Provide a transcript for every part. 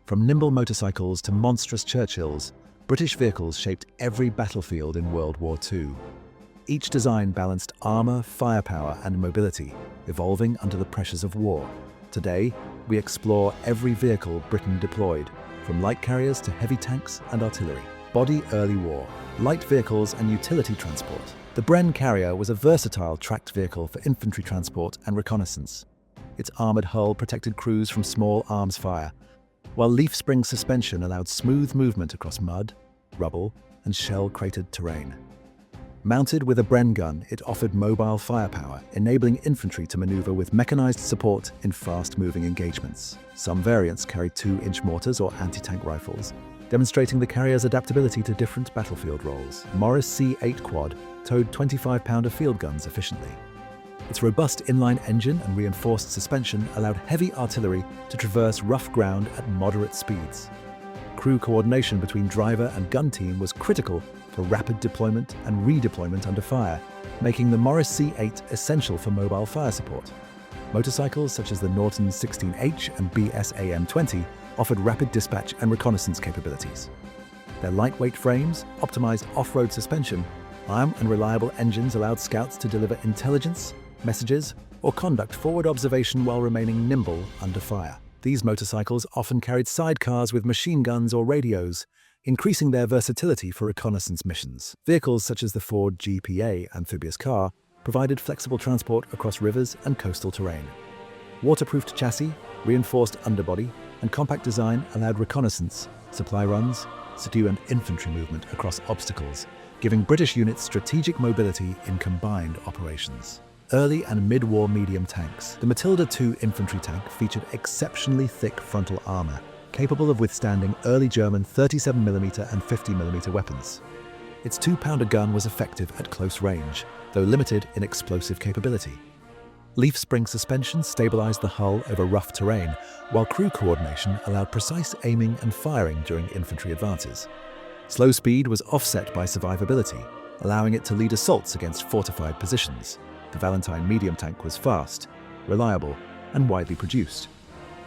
From nimble motorcycles to monstrous Churchills, British vehicles shaped every battlefield in World War II. Each design balanced armor, firepower, and mobility, evolving under the pressures of war. Today, we explore every vehicle Britain deployed, from light carriers to heavy tanks and artillery. Body early war, light vehicles and utility transport. The Bren carrier was a versatile tracked vehicle for infantry transport and reconnaissance. Its armored hull protected crews from small arms fire, while leaf spring suspension allowed smooth movement across mud, rubble, and shell-cratered terrain. Mounted with a Bren gun, it offered mobile firepower, enabling infantry to maneuver with mechanized support in fast-moving engagements. Some variants carried 2-inch mortars or anti-tank rifles, demonstrating the carrier's adaptability to different battlefield roles. Morris C8 Quad towed 25-pounder field guns efficiently. Its robust inline engine and reinforced suspension allowed heavy artillery to traverse rough ground at moderate speeds. Crew coordination between driver and gun team was critical for rapid deployment and redeployment under fire, making the Morris C8 essential for mobile fire support. Motorcycles such as the Norton 16H and BSAM 20 offered rapid dispatch and reconnaissance capabilities. Their lightweight frames, optimized off-road suspension, armed and reliable engines allowed scouts to deliver intelligence, messages, or conduct forward observation while remaining nimble under fire. These motorcycles often carried sidecars with machine guns or radios, increasing their versatility for reconnaissance missions. Vehicles such as the Ford GPA amphibious car provided flexible transport across rivers and coastal terrain. Waterproofed chassis, reinforced underbody, and compact design allowed reconnaissance, supply runs, subdue and infantry movement across obstacles, giving British units strategic mobility in combined operations. Early and mid-war medium tanks. The Matilda II infantry tank featured exceptionally thick frontal armor, capable of withstanding early German 37mm and 50mm weapons. Its 2-pounder gun was effective at close range, though limited in explosive capability. Leaf spring suspension stabilized the hull over rough terrain, while crew coordination allowed precise aiming and firing during infantry advances. Slow speed was offset by survivability, allowing it to lead assaults against fortified positions. The Valentine medium tank was fast, reliable, and widely produced.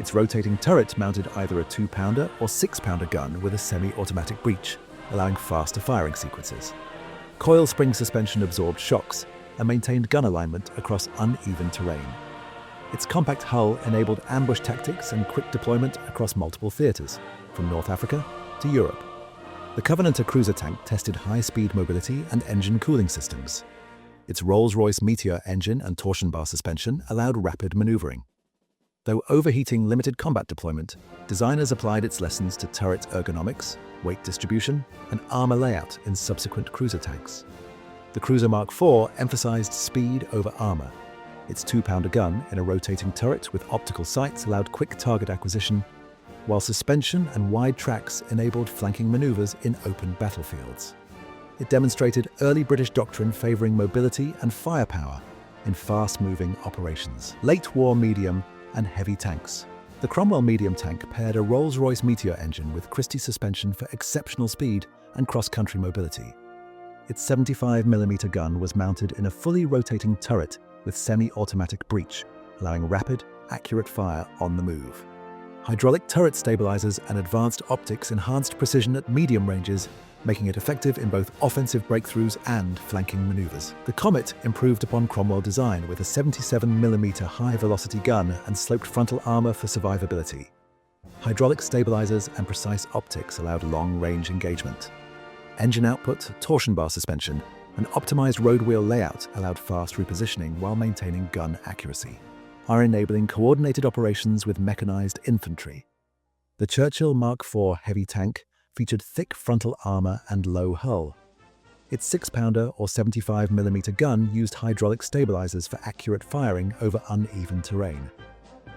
Its rotating turret mounted either a 2-pounder or 6-pounder gun with a semi-automatic breech, allowing faster firing sequences. Coil spring suspension absorbed shocks and maintained gun alignment across uneven terrain. Its compact hull enabled ambush tactics and quick deployment across multiple theaters, from North Africa to Europe. The Covenanter cruiser tank tested high-speed mobility and engine cooling systems. Its Rolls-Royce Meteor engine and torsion bar suspension allowed rapid maneuvering. Though overheating limited combat deployment, designers applied its lessons to turret ergonomics, weight distribution, and armor layout in subsequent cruiser tanks. The Cruiser Mark IV emphasized speed over armor. Its 2-pounder gun in a rotating turret with optical sights allowed quick target acquisition, while suspension and wide tracks enabled flanking maneuvers in open battlefields. It demonstrated early British doctrine favoring mobility and firepower in fast-moving operations. Late war medium and heavy tanks. The Cromwell medium tank paired a Rolls-Royce Meteor engine with Christie suspension for exceptional speed and cross-country mobility. Its 75mm gun was mounted in a fully rotating turret with semi-automatic breech, allowing rapid, accurate fire on the move. Hydraulic turret stabilizers and advanced optics enhanced precision at medium ranges, making it effective in both offensive breakthroughs and flanking maneuvers. The Comet improved upon Cromwell design with a 77mm high-velocity gun and sloped frontal armor for survivability. Hydraulic stabilizers and precise optics allowed long-range engagement. Engine output, torsion bar suspension, and optimized road wheel layout allowed fast repositioning while maintaining gun accuracy, enabling coordinated operations with mechanized infantry. The Churchill Mark IV heavy tank featured thick frontal armor and low hull. Its 6-pounder or 75mm gun used hydraulic stabilizers for accurate firing over uneven terrain.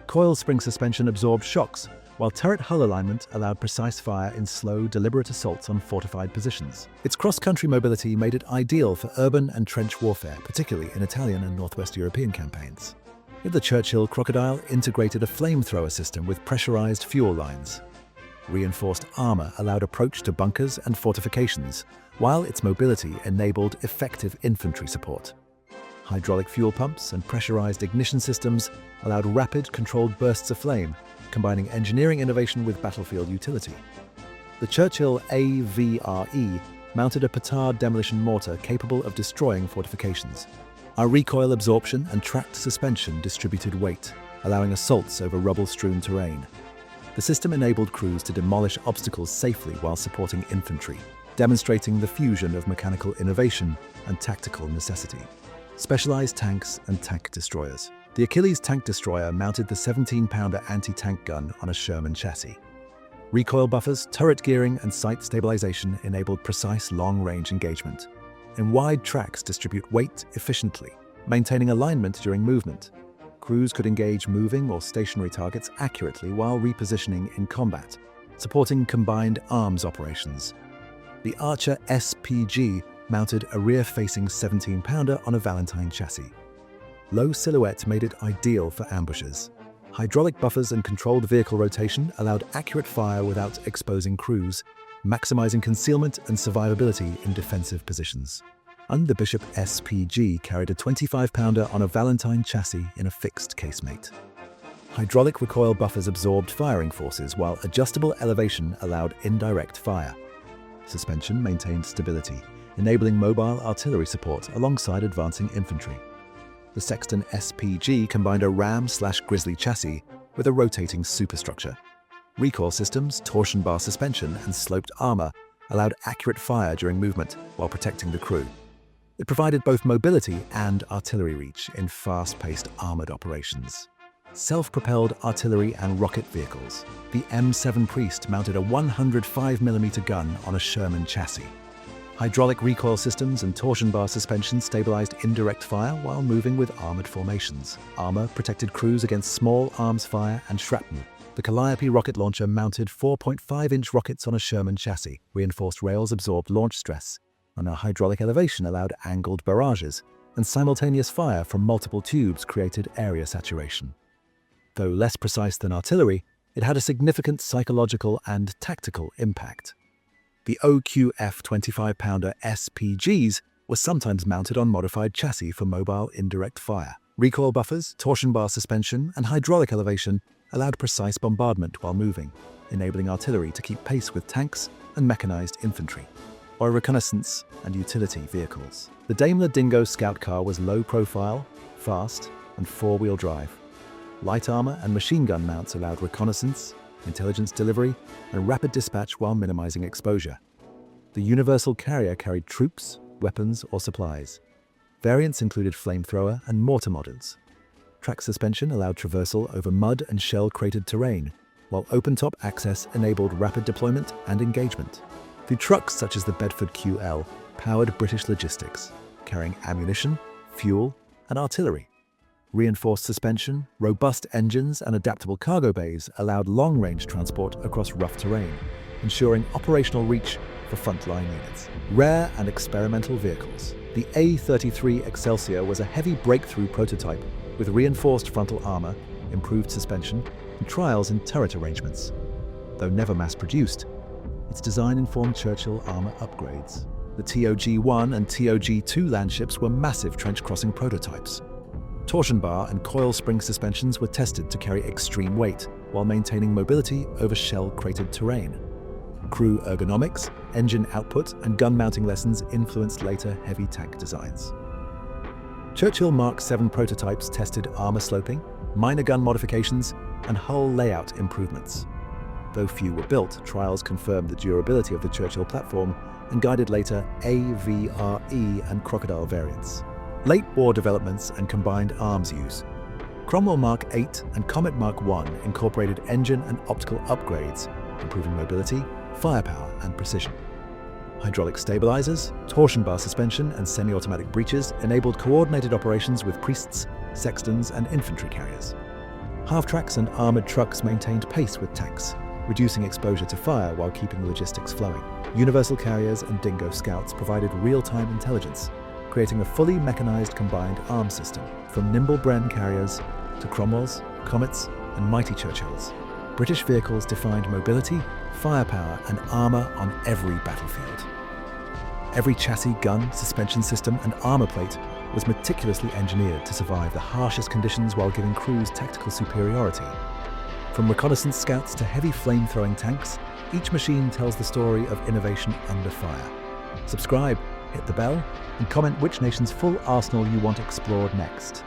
Coil spring suspension absorbed shocks, while turret hull alignment allowed precise fire in slow, deliberate assaults on fortified positions. Its cross-country mobility made it ideal for urban and trench warfare, particularly in Italian and Northwest European campaigns. The Churchill Crocodile integrated a flamethrower system with pressurized fuel lines. Reinforced armor allowed approach to bunkers and fortifications, while its mobility enabled effective infantry support. Hydraulic fuel pumps and pressurized ignition systems allowed rapid, controlled bursts of flame, combining engineering innovation with battlefield utility. The Churchill AVRE mounted a petard demolition mortar capable of destroying fortifications. Our recoil absorption and tracked suspension distributed weight, allowing assaults over rubble-strewn terrain. The system enabled crews to demolish obstacles safely while supporting infantry, demonstrating the fusion of mechanical innovation and tactical necessity. Specialized tanks and tank destroyers. The Achilles tank destroyer mounted the 17-pounder anti-tank gun on a Sherman chassis. Recoil buffers, turret gearing, and sight stabilization enabled precise long-range engagement. And wide tracks distribute weight efficiently, maintaining alignment during movement. Crews could engage moving or stationary targets accurately while repositioning in combat, supporting combined arms operations. The Archer SPG mounted a rear-facing 17-pounder on a Valentine chassis. Low silhouette made it ideal for ambushes. Hydraulic buffers and controlled vehicle rotation allowed accurate fire without exposing crews, maximizing concealment and survivability in defensive positions. And the Bishop SPG carried a 25-pounder on a Valentine chassis in a fixed casemate. Hydraulic recoil buffers absorbed firing forces, while adjustable elevation allowed indirect fire. Suspension maintained stability, enabling mobile artillery support alongside advancing infantry. The Sexton SPG combined a Ram/Grizzly chassis with a rotating superstructure. Recoil systems, torsion bar suspension, and sloped armor allowed accurate fire during movement while protecting the crew. It provided both mobility and artillery reach in fast-paced armored operations. Self-propelled artillery and rocket vehicles. The M7 Priest mounted a 105mm gun on a Sherman chassis. Hydraulic recoil systems and torsion bar suspension stabilized indirect fire while moving with armored formations. Armor protected crews against small arms fire and shrapnel. The Calliope rocket launcher mounted 4.5-inch rockets on a Sherman chassis. Reinforced rails absorbed launch stress, and a hydraulic elevation allowed angled barrages, and simultaneous fire from multiple tubes created area saturation. Though less precise than artillery, it had a significant psychological and tactical impact. The OQF 25-pounder SPGs were sometimes mounted on modified chassis for mobile indirect fire. Recoil buffers, torsion bar suspension, and hydraulic elevation allowed precise bombardment while moving, enabling artillery to keep pace with tanks and mechanized infantry, or reconnaissance and utility vehicles. The Daimler Dingo scout car was low profile, fast, and four-wheel drive. Light armor and machine gun mounts allowed reconnaissance, intelligence delivery, and rapid dispatch while minimizing exposure. The Universal Carrier carried troops, weapons, or supplies. Variants included flamethrower and mortar models. Track suspension allowed traversal over mud and shell-cratered terrain, while open-top access enabled rapid deployment and engagement. The trucks such as the Bedford QL powered British logistics, carrying ammunition, fuel, and artillery. Reinforced suspension, robust engines, and adaptable cargo bays allowed long-range transport across rough terrain, ensuring operational reach for frontline units. Rare and experimental vehicles. The A33 Excelsior was a heavy breakthrough prototype with reinforced frontal armor, improved suspension, and trials in turret arrangements. Though never mass-produced, its design informed Churchill armor upgrades. The TOG-1 and TOG-2 landships were massive trench-crossing prototypes. Torsion bar and coil spring suspensions were tested to carry extreme weight while maintaining mobility over shell-cratered terrain. Crew ergonomics, engine output, and gun mounting lessons influenced later heavy tank designs. Churchill Mark VII prototypes tested armor sloping, minor gun modifications, and hull layout improvements. Though few were built, trials confirmed the durability of the Churchill platform and guided later AVRE and Crocodile variants. Late war developments and combined arms use. Cromwell Mark VIII and Comet Mark I incorporated engine and optical upgrades, improving mobility, firepower, and precision. Hydraulic stabilizers, torsion bar suspension, and semi-automatic breeches enabled coordinated operations with priests, sextons, and infantry carriers. Half-tracks and armored trucks maintained pace with tanks, reducing exposure to fire while keeping logistics flowing. Universal Carriers and Dingo Scouts provided real-time intelligence, creating a fully mechanized combined arms system. From nimble Bren carriers to Cromwells, Comets, and mighty Churchills, British vehicles defined mobility, firepower, and armor on every battlefield. Every chassis, gun, suspension system, and armor plate was meticulously engineered to survive the harshest conditions while giving crews tactical superiority. From reconnaissance scouts to heavy flame-throwing tanks, each machine tells the story of innovation under fire. Subscribe, hit the bell, and comment which nation's full arsenal you want explored next.